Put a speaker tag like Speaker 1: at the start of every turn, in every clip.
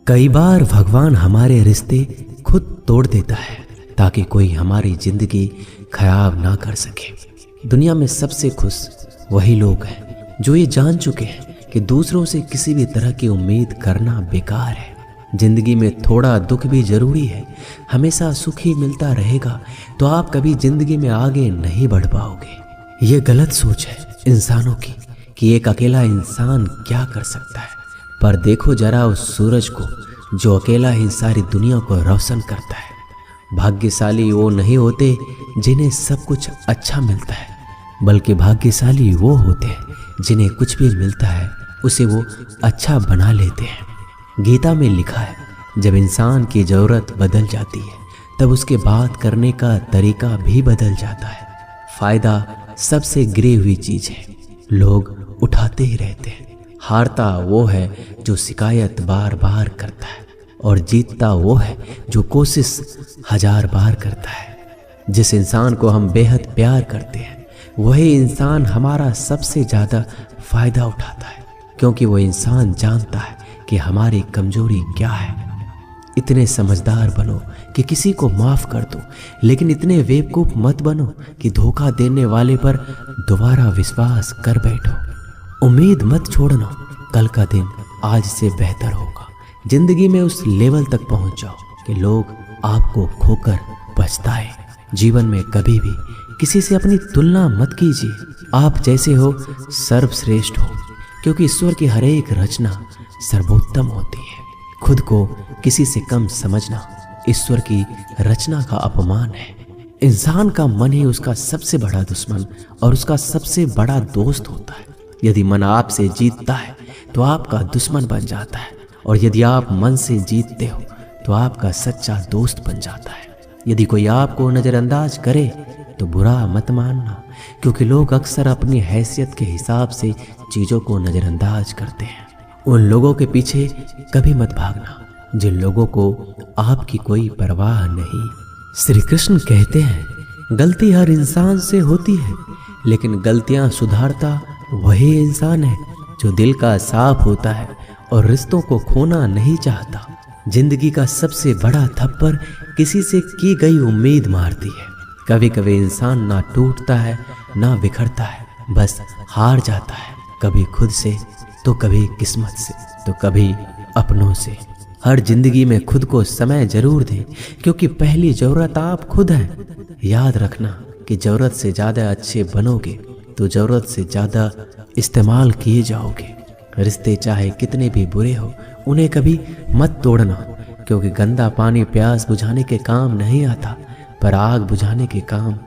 Speaker 1: कई बार भगवान हमारे रिश्ते खुद तोड़ देता है ताकि कोई हमारी जिंदगी खराब ना कर सके। दुनिया में सबसे खुश वही लोग हैं जो ये जान चुके हैं कि दूसरों से किसी भी तरह की उम्मीद करना बेकार है। जिंदगी में थोड़ा दुख भी जरूरी है। हमेशा सुख ही मिलता रहेगा तो आप कभी जिंदगी में आगे नहीं बढ़ पाओगे। ये गलत सोच है इंसानों की कि एक अकेला इंसान क्या कर सकता है। पर देखो जरा उस सूरज को जो अकेला ही सारी दुनिया को रोशन करता है। भाग्यशाली वो नहीं होते जिन्हें सब कुछ अच्छा मिलता है, बल्कि भाग्यशाली वो होते हैं जिन्हें कुछ भी मिलता है उसे वो अच्छा बना लेते हैं। गीता में लिखा है, जब इंसान की ज़रूरत बदल जाती है तब उसके बात करने का तरीका भी बदल जाता है। फायदा सबसे गिरी हुई चीज़ है, लोग उठाते ही रहते हैं। हारता वो है जो शिकायत बार बार करता है और जीतता वो है जो कोशिश 1000 बार करता है। जिस इंसान को हम बेहद प्यार करते हैं वही इंसान हमारा सबसे ज़्यादा फायदा उठाता है, क्योंकि वो इंसान जानता है कि हमारी कमजोरी क्या है। इतने समझदार बनो कि किसी को माफ़ कर दो, लेकिन इतने बेवकूफ़ मत बनो कि धोखा देने वाले पर दोबारा विश्वास कर बैठो। उम्मीद मत छोड़ना, कल का दिन आज से बेहतर होगा। जिंदगी में उस लेवल तक पहुंच जाओ कि लोग आपको खोकर पछताए। जीवन में कभी भी किसी से अपनी तुलना मत कीजिए। आप जैसे हो सर्वश्रेष्ठ हो, क्योंकि ईश्वर की हर एक रचना सर्वोत्तम होती है। खुद को किसी से कम समझना ईश्वर की रचना का अपमान है। इंसान का मन ही उसका सबसे बड़ा दुश्मन और उसका सबसे बड़ा दोस्त होता है। यदि मन आपसे जीतता है तो आपका दुश्मन बन जाता है, और यदि आप मन से जीतते हो तो आपका सच्चा दोस्त बन जाता है। यदि कोई आपको नज़रअंदाज करे तो बुरा मत मानना, क्योंकि लोग अक्सर अपनी हैसियत के हिसाब से चीज़ों को नज़रअंदाज करते हैं। उन लोगों के पीछे कभी मत भागना जिन लोगों को आपकी कोई परवाह नहीं। श्री कृष्ण कहते हैं, गलती हर इंसान से होती है, लेकिन गलतियां सुधारता वही इंसान है जो दिल का साफ होता है और रिश्तों को खोना नहीं चाहता। जिंदगी का सबसे बड़ा थप्पड़ किसी से की गई उम्मीद मारती है। कभी कभी इंसान ना टूटता है ना बिखरता है, बस हार जाता है, कभी खुद से तो कभी किस्मत से तो कभी अपनों से। हर जिंदगी में खुद को समय जरूर दें, क्योंकि पहली जरूरत आप खुद हैं। याद रखना कि जरूरत से ज़्यादा अच्छे बनोगे तो ज़रूरत से ज़्यादा इस्तेमाल किए जाओगे। रिश्ते चाहे कितने भी बुरे हो उन्हें कभी मत तोड़ना, क्योंकि गंदा पानी प्यास बुझाने के काम नहीं आता, पर आग बुझाने के काम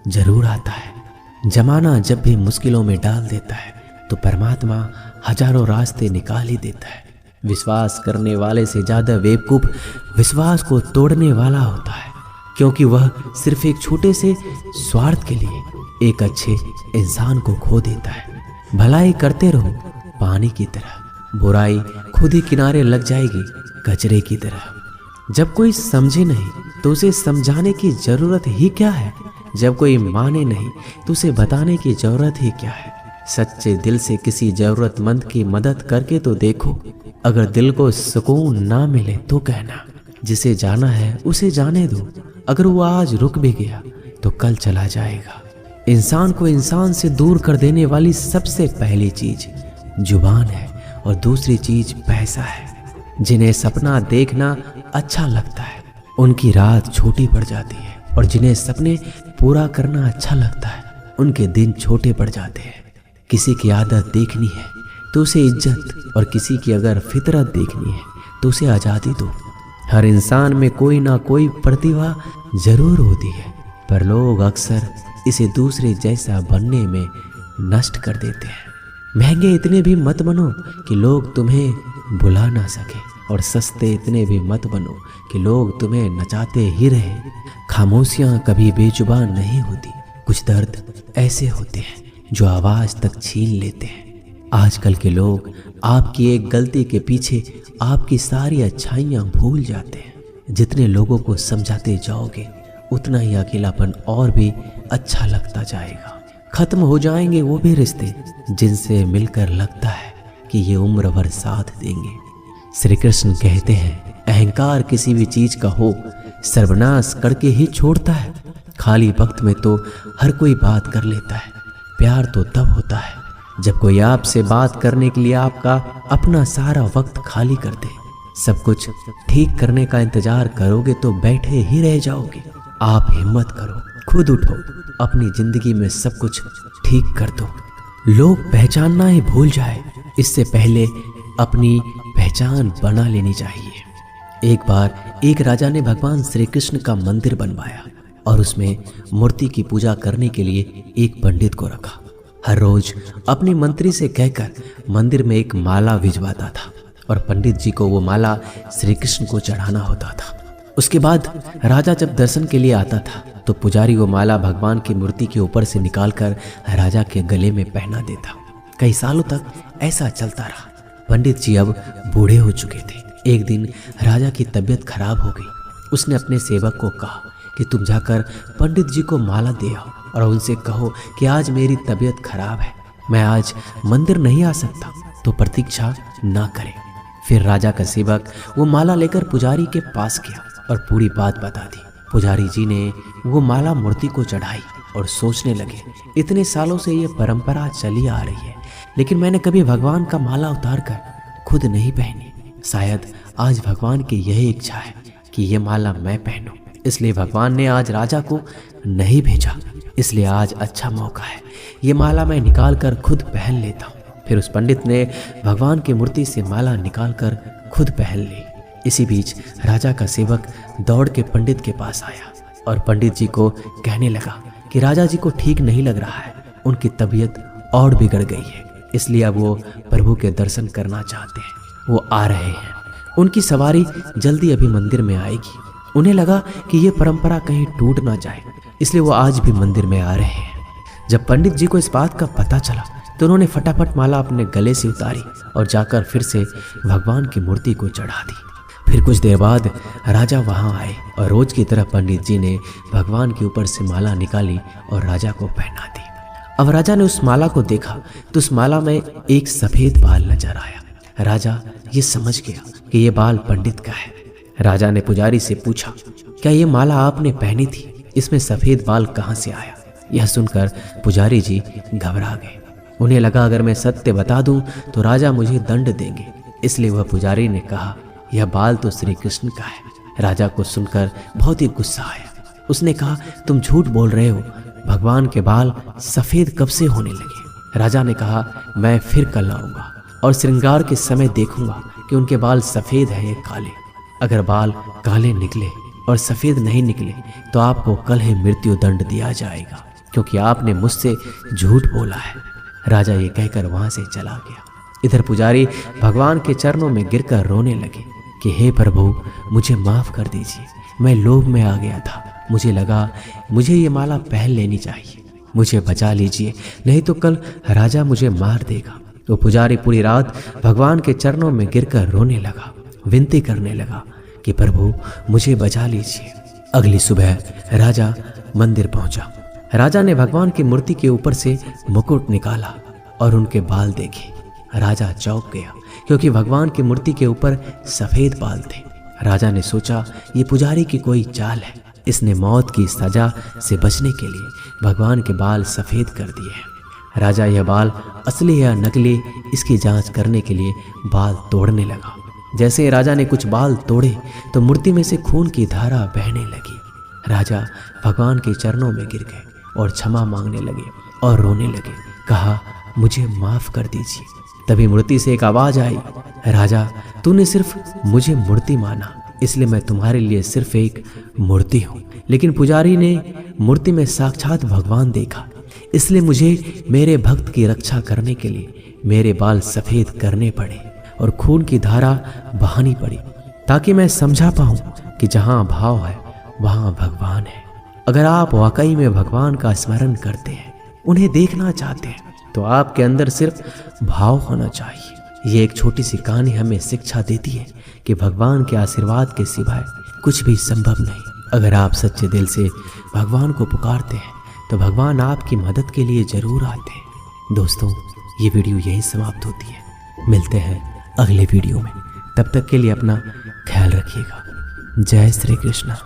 Speaker 1: जरूर आता है। जमाना जब भी मुश्किलों में डाल देता है तो परमात्मा हजारों रास्ते निकाल ही देता है। विश्वास करने वाले से ज़्यादा बेवकूफ़ विश्वास को तोड़ने वाला होता है, क्योंकि वह सिर्फ एक छोटे से स्वार्थ के लिए एक अच्छे इंसान को खो देता है। भलाई करते रहो पानी की तरह, बुराई खुद ही किनारे लग जाएगी कचरे की तरह। जब कोई समझे नहीं तो उसे समझाने की ज़रूरत ही क्या है। जब कोई माने नहीं तो उसे बताने की ज़रूरत ही क्या है। सच्चे दिल से किसी ज़रूरतमंद की मदद करके तो देखो। अगर दिल को सुकून ना मिले तो कहना, जिसे जाना है उसे जाने दो। अगर वो आज रुक भी गया तो कल चला जाएगा। इंसान को इंसान से दूर कर देने वाली सबसे पहली चीज जुबान है और दूसरी चीज पैसा है। जिन्हें सपना देखना अच्छा लगता है उनकी रात छोटी पड़ जाती है, और जिन्हें सपने पूरा करना अच्छा लगता है उनके दिन छोटे पड़ जाते हैं। किसी की आदत देखनी है तो उसे इज्जत, और किसी की अगर फितरत देखनी है तो उसे आज़ादी दो। हर इंसान में कोई ना कोई प्रतिभा जरूर होती है, पर लोग अक्सर इसे दूसरे जैसा बनने में नष्ट कर देते हैं। महंगे इतने भी मत बनो कि लोग तुम्हें बुला ना सके, और सस्ते इतने भी मत बनो कि लोग तुम्हें नचाते ही रहे। खामोशियाँ कभी बेजुबान नहीं होती। कुछ दर्द ऐसे होते हैं जो आवाज़ तक छीन लेते हैं। आजकल के लोग आपकी एक गलती के पीछे आपकी सारी अच्छाइयाँ भूल जाते हैं। जितने लोगों को समझाते जाओगे उतना ही अकेलापन और भी अच्छा लगता जाएगा। खत्म हो जाएंगे वो भी रिश्ते जिनसे मिलकर लगता है कि ये उम्र भर साथ देंगे। श्री कृष्ण कहते हैं, अहंकार किसी भी चीज का हो सर्वनाश करके ही छोड़ता है। खाली वक्त में तो हर कोई बात कर लेता है, प्यार तो तब होता है जब कोई आपसे बात करने के लिए आपका अपना सारा वक्त खाली कर दे। सब कुछ ठीक करने का इंतजार करोगे तो बैठे ही रह जाओगे। आप हिम्मत करो, खुद उठो, अपनी जिंदगी में सब कुछ ठीक कर दो। लोग पहचानना ही भूल जाए, इससे पहले अपनी पहचान बना लेनी चाहिए। एक बार एक राजा ने भगवान श्री कृष्ण का मंदिर बनवाया और उसमें मूर्ति की पूजा करने के लिए एक पंडित को रखा। हर रोज अपनी मंत्री से कहकर मंदिर में एक माला भिजवाता था और पंडित जी को वो माला श्री कृष्ण को चढ़ाना होता था। उसके बाद राजा जब दर्शन के लिए आता था तो पुजारी वो माला भगवान की मूर्ति के ऊपर से निकालकर राजा के गले में पहना देता। कई सालों तक ऐसा चलता रहा। पंडित जी अब बूढ़े हो चुके थे। एक दिन राजा की तबीयत खराब हो गई। उसने अपने सेवक को कहा कि तुम जाकर पंडित जी को माला दे आओ और उनसे कहो कि आज मेरी तबीयत खराब है, मैं आज मंदिर नहीं आ सकता, तो प्रतीक्षा ना करें। फिर राजा का सेवक वो माला लेकर पुजारी के पास गया और पूरी बात बता दी। पुजारी जी ने वो माला मूर्ति को चढ़ाई और सोचने लगे, इतने सालों से ये परंपरा चली आ रही है, लेकिन मैंने कभी भगवान का माला उतार कर खुद नहीं पहनी। शायद आज भगवान की यही इच्छा है कि ये माला मैं पहनूं, इसलिए भगवान ने आज राजा को नहीं भेजा। इसलिए आज अच्छा मौका है, ये माला मैं निकाल कर खुद पहन लेता हूँ। फिर उस पंडित ने भगवान की मूर्ति से माला निकालकर खुद पहन ली। इसी बीच राजा का सेवक दौड़ के पंडित के पास आया और पंडित जी को कहने लगा कि राजा जी को ठीक नहीं लग रहा है, उनकी तबीयत और बिगड़ गई है, इसलिए अब वो प्रभु के दर्शन करना चाहते हैं। वो आ रहे हैं, उनकी सवारी जल्दी अभी मंदिर में आएगी। उन्हें लगा कि ये परंपरा कहीं टूट ना जाए, इसलिए वो आज भी मंदिर में आ रहे हैं। जब पंडित जी को इस बात का पता चला तो उन्होंने फटाफट माला अपने गले से उतारी और जाकर फिर से भगवान की मूर्ति को चढ़ा दी। फिर कुछ देर बाद राजा वहां आए और रोज की तरह पंडित जी ने भगवान के ऊपर से माला निकाली और राजा को पहना दी। अब राजा ने उस माला को देखा तो उस माला में एक सफेद बाल नजर आया। राजा ये समझ गया कि ये बाल पंडित का है। राजा ने पुजारी से पूछा, क्या ये माला आपने पहनी थी? इसमें सफेद बाल कहाँ से आया? यह सुनकर पुजारी जी घबरा गए। उन्हें लगा अगर मैं सत्य बता दूं तो राजा मुझे दंड देंगे, इसलिए वह पुजारी ने कहा, यह बाल तो श्री कृष्ण का है। राजा को सुनकर बहुत ही गुस्सा आया। उसने कहा, तुम झूठ बोल रहे हो, भगवान के बाल सफेद कब से होने लगे? राजा ने कहा, मैं फिर कल आऊंगा और श्रृंगार के समय देखूंगा कि उनके बाल सफेद हैं या काले। अगर बाल काले निकले और सफेद नहीं निकले तो आपको कल ही मृत्यु दंड दिया जाएगा, क्योंकि आपने मुझसे झूठ बोला है। राजा ये कहकर वहां से चला गया। इधर पुजारी भगवान के चरणों में गिरकर रोने लगे कि हे प्रभु, मुझे माफ कर दीजिए, मैं लोभ में आ गया था, मुझे लगा मुझे ये माला पहन लेनी चाहिए, मुझे बचा लीजिए, नहीं तो कल राजा मुझे मार देगा। तो पुजारी पूरी रात भगवान के चरणों में गिरकर रोने लगा, विनती करने लगा कि प्रभु मुझे बचा लीजिए। अगली सुबह राजा मंदिर पहुंचा। राजा ने भगवान की मूर्ति के ऊपर से मुकुट निकाला और उनके बाल देखे। राजा चौंक गया क्योंकि भगवान की मूर्ति के ऊपर सफेद बाल थे। राजा ने सोचा ये पुजारी की कोई चाल है, इसने मौत की सजा से बचने के लिए भगवान के बाल सफेद कर दिए हैं। राजा यह बाल असली या नकली इसकी जांच करने के लिए बाल तोड़ने लगा। जैसे राजा ने कुछ बाल तोड़े तो मूर्ति में से खून की धारा बहने लगी। राजा भगवान के चरणों में गिर गए और क्षमा मांगने लगे और रोने लगे, कहा मुझे माफ कर दीजिए। तभी मूर्ति से एक आवाज आई, राजा तूने सिर्फ मुझे मूर्ति माना, इसलिए मैं तुम्हारे लिए सिर्फ एक मूर्ति हूँ, लेकिन पुजारी ने मूर्ति में साक्षात भगवान देखा, इसलिए मुझे मेरे भक्त की रक्षा करने के लिए मेरे बाल सफेद करने पड़े और खून की धारा बहानी पड़ी, ताकि मैं समझा पाऊं कि जहां भाव है वहां भगवान है। अगर आप वाकई में भगवान का स्मरण करते हैं, उन्हें देखना चाहते हैं, तो आपके अंदर सिर्फ भाव होना चाहिए। ये एक छोटी सी कहानी हमें शिक्षा देती है कि भगवान के आशीर्वाद के सिवाय कुछ भी संभव नहीं। अगर आप सच्चे दिल से भगवान को पुकारते हैं तो भगवान आपकी मदद के लिए जरूर आते हैं। दोस्तों, ये वीडियो यहीं समाप्त होती है। मिलते हैं अगले वीडियो में। तब तक के लिए अपना ख्याल रखिएगा। जय श्री कृष्णा।